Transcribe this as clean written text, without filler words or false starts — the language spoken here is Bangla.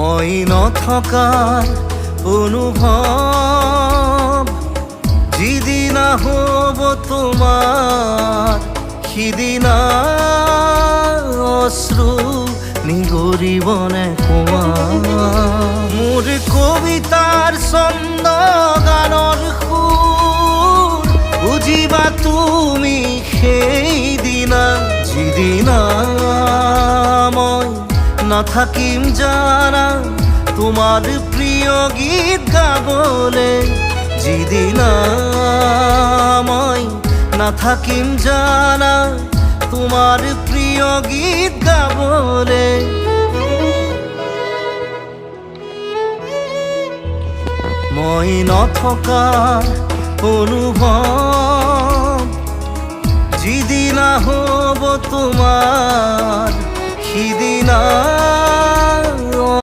মই নথকাৰ অনুভৱ যিদিনা হ'ব তোমাৰ সিদিনা অশ্ৰু নিগৰিবনে কোৱা মোৰ কবিতাৰ ছন্দ গানৰ সুৰ বুজিবা তুমি সেইদিনা যিদিনা মই নাথাকিম জানা তোমার প্রিয় গীত গাবলে যিদিনা মই নাথাকিম জানা তোমার প্রিয় গীত গাবলে মই নথকাৰ অনুভৱ যিদিনা হ'ব তোমাৰ সিদিনা